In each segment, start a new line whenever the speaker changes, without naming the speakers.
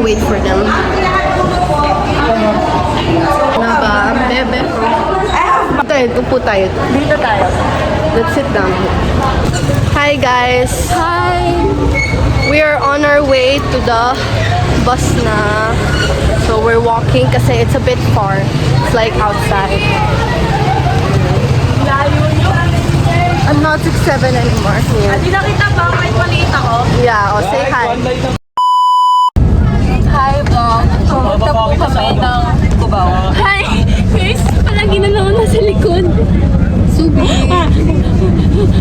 wait for them. Na ba? Bebe. Tayo, upo tayo.
Dito tayo.
Let's sit down. Hi guys.
Hi!
We are on our way to the bus na. So we're walking kasi it's a bit far. It's like outside. I'm not 6'7" anymore. Yeah.
Hindi nakita ba? Kahit maliit ako.
Yeah, oh, say hi.
Hi, vlog. Pumunta po kami ng Cubao. Hi! Guys, palagi na naman nasa likod. Subi.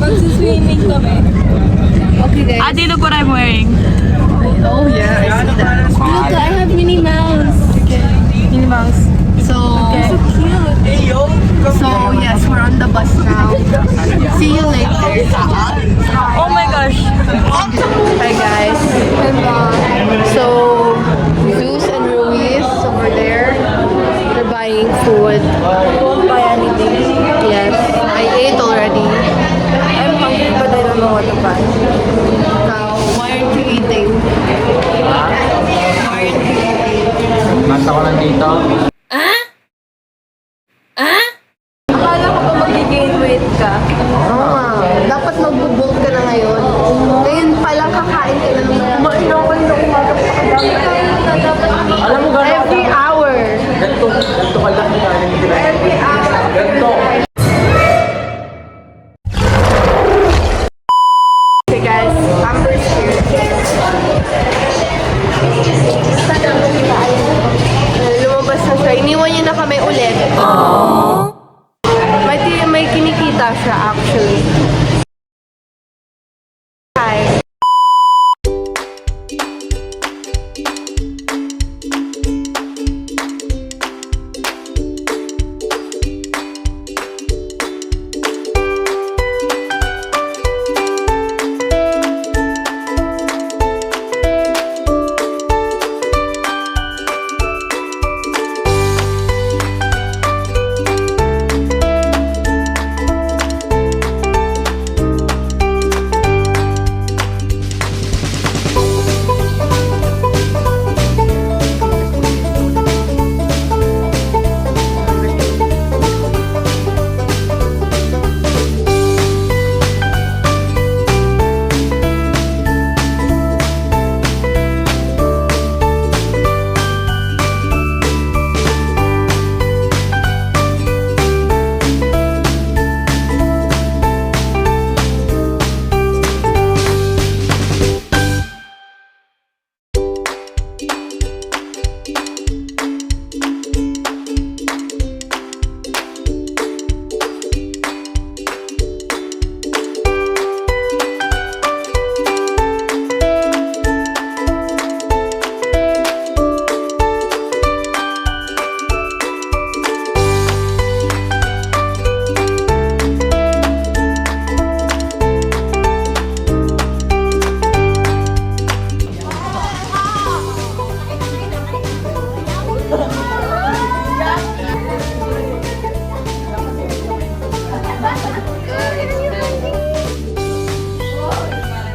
Magsuswimming kami.
Okay guys.
Ate, look what I'm wearing.
Oh yeah, I see that.
Look, I have Minnie Mouse. Minnie Mouse.
So,
So cute.
so yes, we're on the bus now. See you later.
Oh my gosh.
Hi guys. So, Zeus and Ruiz over there. They're buying food.
Won't buy anything.
Yes, I ate already.
I'm hungry but I don't know what to buy.
Now, why aren't you eating?
Nasa ko lang dito.
Akala ko ba mag-gain weight ka?
Dapat mag-bulk ka na ngayon. Ngayon pala kakain ka na naman.
Kumain ako na umaga pa kadami.
Alam mo gano'n?
Every hour.
Ganito ka lang kanin nila. Ganito.
Okay guys, Amber's here. Lumabas na siya. Iniwan niya na kami ulit. May kinikita siya actually. Hi.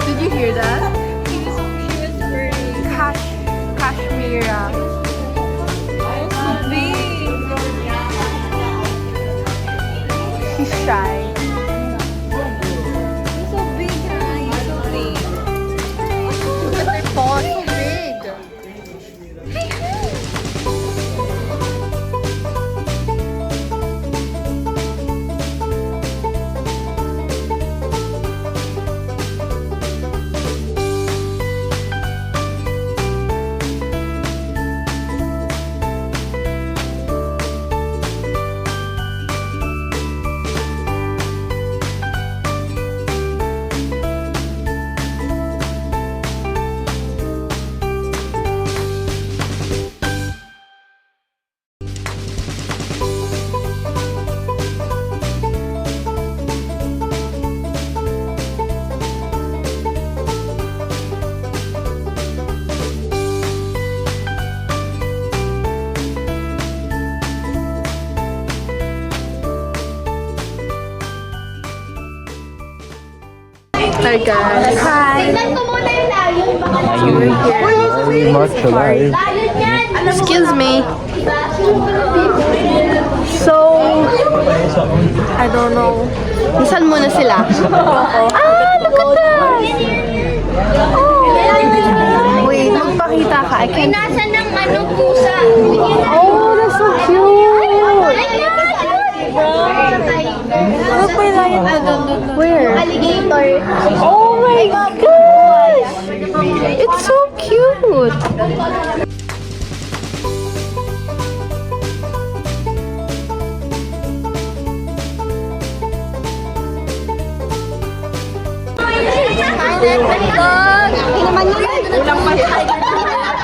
Did you hear that? She was wearing cashmere. She's shy.
So big, you're so big.
Look at her paw, so big. Hi guys.
Hi!
Tignan ko muna yung layo. Baka
Very much alive.
Excuse me. So, I don't know. Saan muna sila? Look at that! Oh! Wait, magpakita ka. I can't...
Nasa ng ano pusa.
Oh, that's so cute! Look, may lion. Where?
Alligator.
Oh my gosh! It's so cute!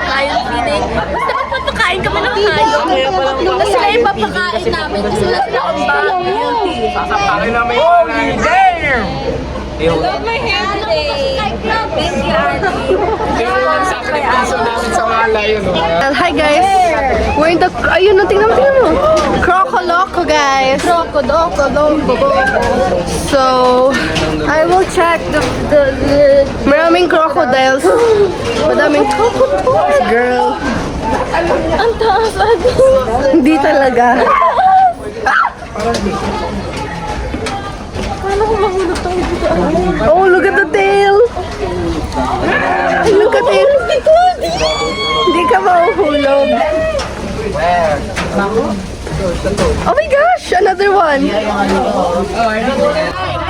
Lion feeding. Basta magpapakain kami ng hayop. Tapos sila yung papakain namin. Kasi wala sila akong bag.
Sasapakin namin yung damn!
I love my hair today. Thank you, Auntie.
Namin sa mga layo, no?
Hi guys! We're in the... Ayun, tingnan mo! Crocoloco guys! So, I will check the maraming crocodiles. Madaming crocodiles, girl.
Ang taas agad.
Hindi talaga. Oh, look at the tail! Look at it! Hindi ka mahuhulog. Oh my gosh! Another one!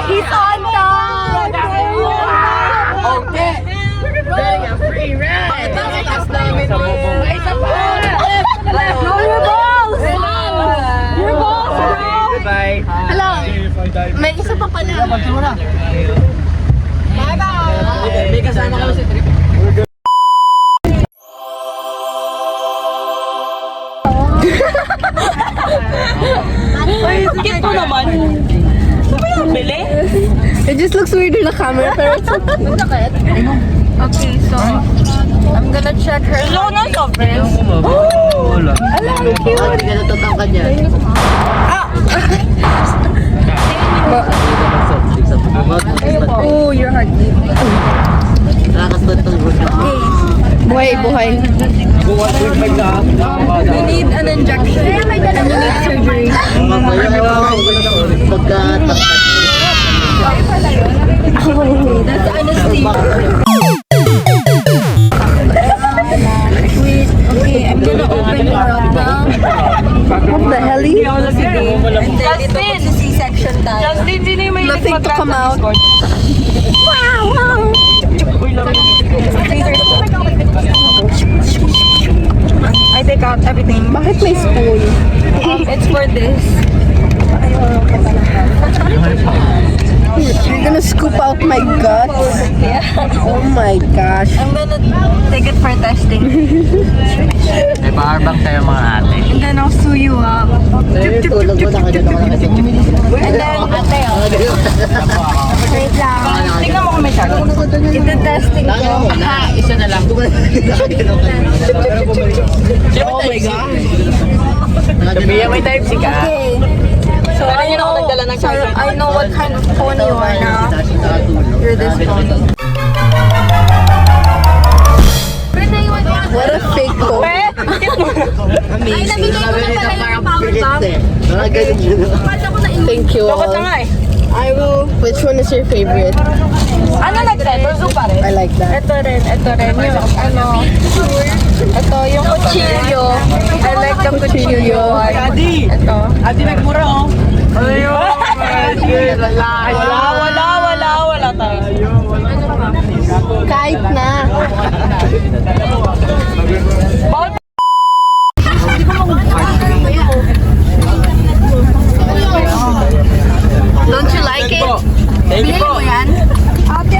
He's on top! Your balls! Your balls, bro!
Goodbye.
Hello! May isa pa pala.
May kasama kami sa trip.
Cute mo naman. Bili?
It just looks weird in the camera, pero it's okay.
Okay, so I'm gonna check her. Hello, no sovereigns.
Wala.
Oh, your heartbeat. Buhay, buhay.
You need an injection. And you need surgery. That's anesthesia. Wait, okay, I'm gonna open her up now.
What the hell?
Justin! C-section tayo. Justin, sino yung may
Nothing to come out.
I take out everything.
Bakit may spoon?
It's for this.
You're gonna scoop out my guts?
Yeah.
Oh my gosh.
I'm gonna take it for testing.
May power bank tayo mga ate.
And then I'll sew you up. And then, wait lang. Tingnan mo kung may sagot. Ito-testing ko.
Isa na lang. Oh my God. Sabihan may type C ka.
Okay. So I know what kind of phone you are now. You're this phone.
What a fake phone.
Ay, nabigay ko na pala yung power bank.
Thank you all. I will. Which one is your favorite?
Ano nag-red? Or zoom pa rin?
I like that.
Ito rin. Yung ano. Ito yung kutsilyo. I like the kutsilyo.
Adi!
Ito.
Adi nagmura oh. Ayun! Wala tayo.
Kahit na. Don't you like it?
Thank you po.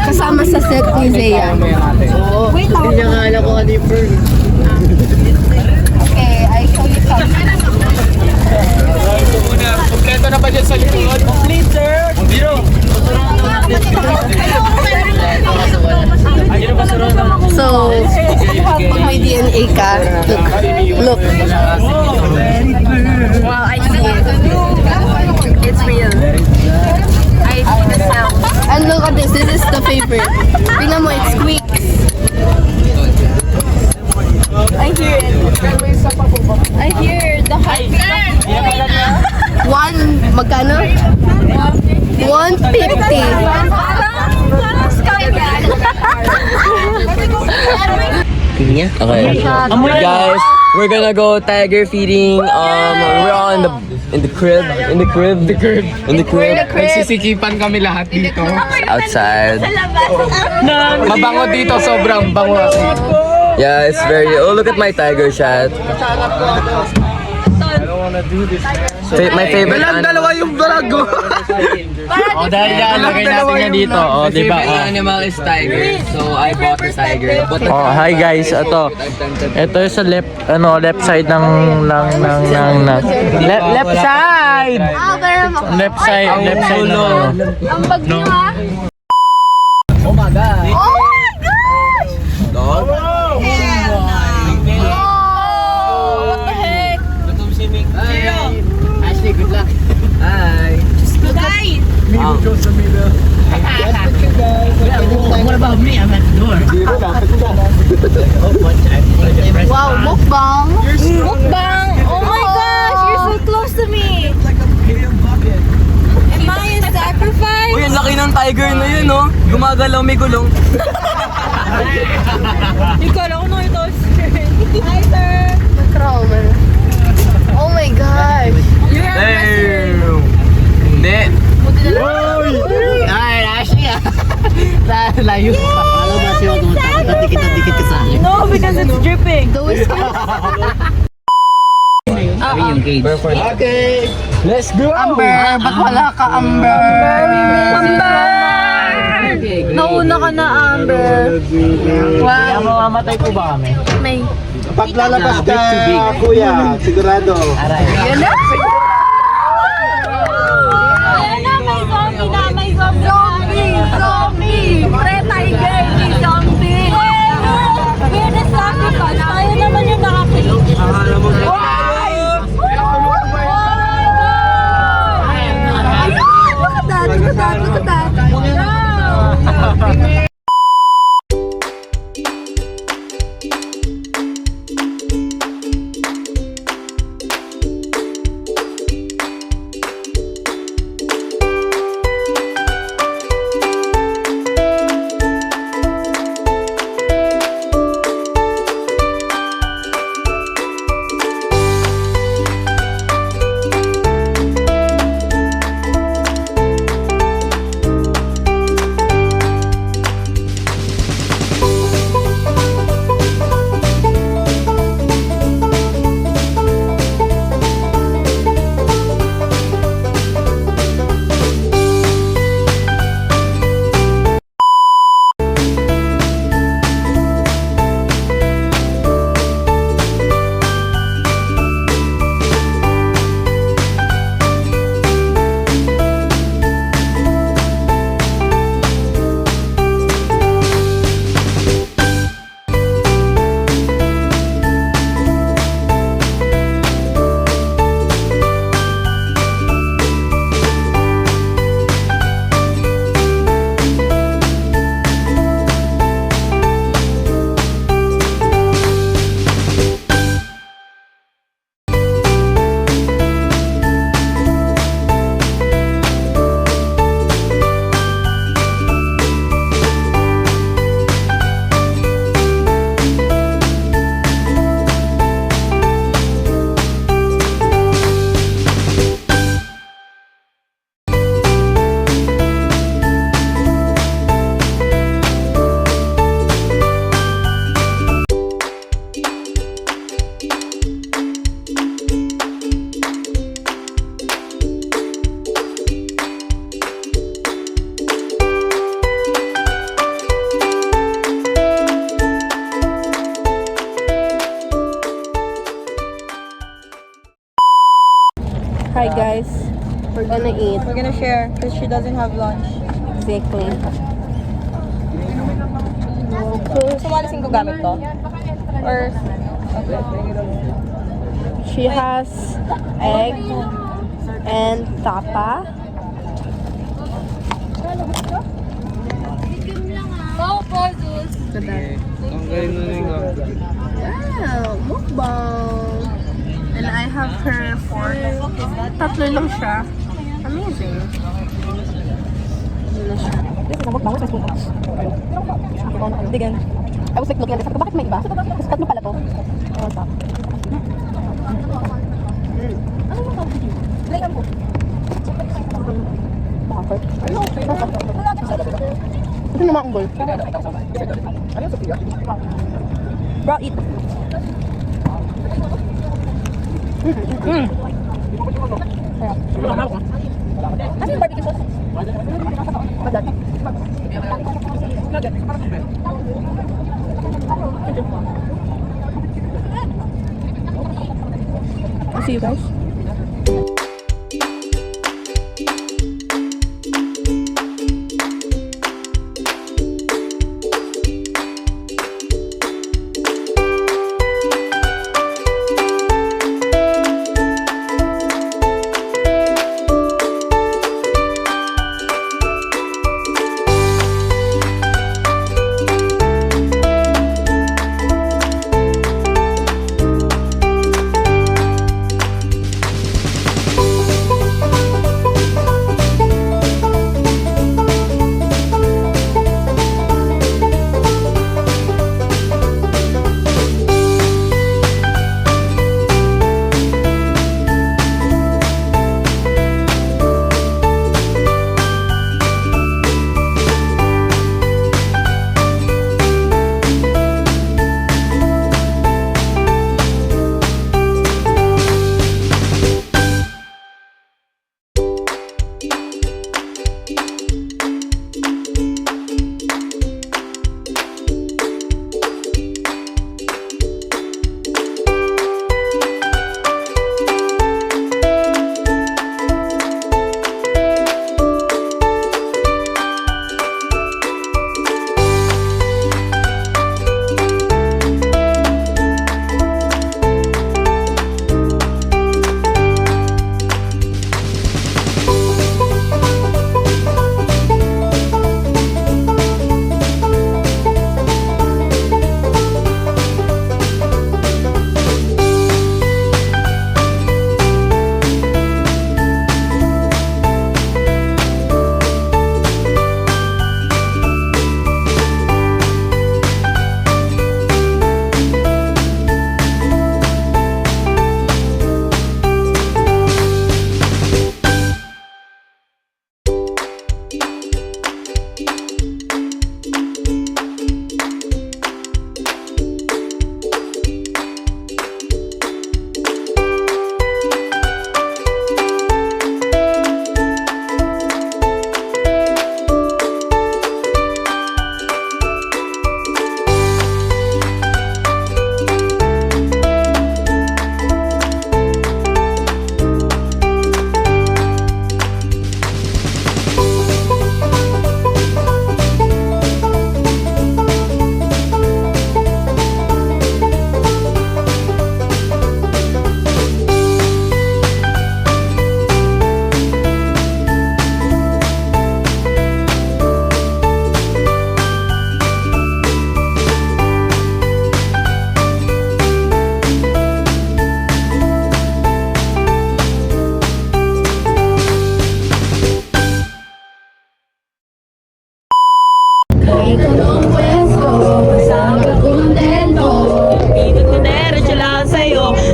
Kasama sa set ni Zea.
Oo. Hindi niya nga alam kung ano yung fur.
Okay, I show you something.
Ito muna. Kompleto na ba dyan sa likod? Complete, sir! Zero.
So, pag may DNA ka, look.
Wow, I see it. It's real. I see the cell.
And look at this is the favorite. Tingnan mo, it squeaks.
I hear the heartbeat.
One, magkano? 150.
Parang scam.
Okay. Guys, we're gonna go tiger feeding. We're all in the crib.
Nagsisikipan kami lahat dito.
Outside.
Mabango dito, sobrang bango.
Yeah, it's very. Oh, look at my tiger shot. My favorite animal.
yung vlog.
Dahil yan, lagay natin yan dito. Oh, di ba? Animal is tiger. So I bought the tiger.
Oh, hi guys. Ito sa left side ng left side. Left side ng ano.
Ang bag niyo ha?
Oh my gosh!
Dog?
What the heck?
Ashley, good luck. Hi.
Guys!
Wow, mukbang!
Mukbang! Oh my gosh! You're so close to me! Am I a sacrifice?
Uy, ang laki ng tiger na yun, no? Gumagalaw, may gulong.
Ikaw lang ako ito. Hi, sir!
Trauma. Oh my gosh!
Damn! Hindi.
No, because it's dripping.
Those
Okay, let's go!
Amber, ba't wala ka, Amber? Nauna ka na, Amber. Wow.
Mamamatay po ba kami?
May...
Paglalabas ka, kuya, sigurado.
Yan na!
Ayan na, may zombie na, may zombie na.
Zombie!
Pre-tiger, may zombie. We're the sacrifice. Tayo naman yung nakakita.
Look at that, look at that. Hi guys, we're gonna eat.
We're gonna share because she doesn't have lunch.
Exactly.
So, malisin ko gamit ko? Or...
She has egg and tapa.
Oh, puzzles!
Ang galing na rin.
Wow, Ano lang siya. Amazing. Ano na siya. Digan. I was like looking at this. Bakit may iba? Tapos tatlo pala to. What's up? Ano yung tawag dito? Layang ko. Bakit? Ito naman ang goal. Bro, eat. Ano yung barbecue sauce? Madad. I'll see you guys.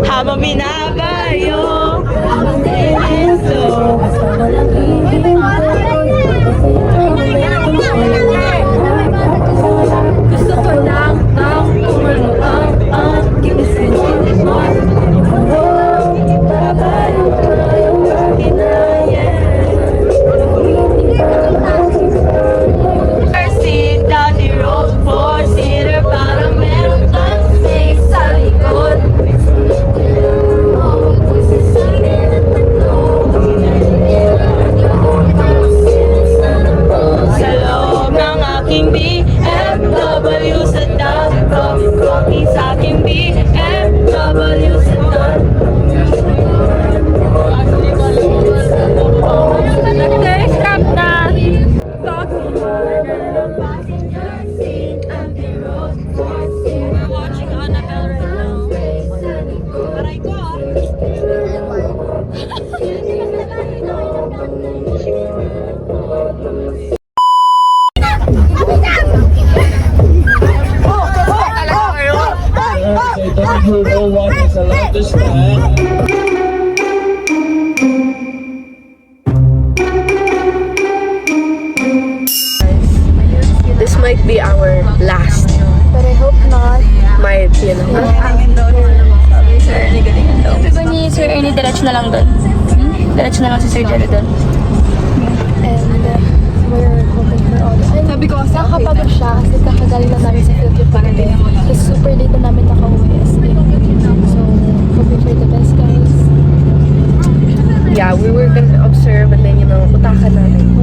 Habang binabayo gusto ko lang kumano ang gibisin mo. Sit down the road for cedar, parang meron kang snake sa likod.
everyone is allowed to stand.
This might be our last.
But I hope not.
Might, you know.
Hangin daw niya. Sabi Sir Ernie, galingan daw. Sabi ba ni Sir Ernie, diretso na lang doon? Diretso na lang si Sir Jerry doon.
And we're hoping for all this. And sabi ko, nakakapagod siya kasi kakagaling lang namin sa field trip natin. Kasi super late na namin nakauwi as in. So, hoping for the best, guys.
Yeah, we were gonna observe and then, you know, utakan namin.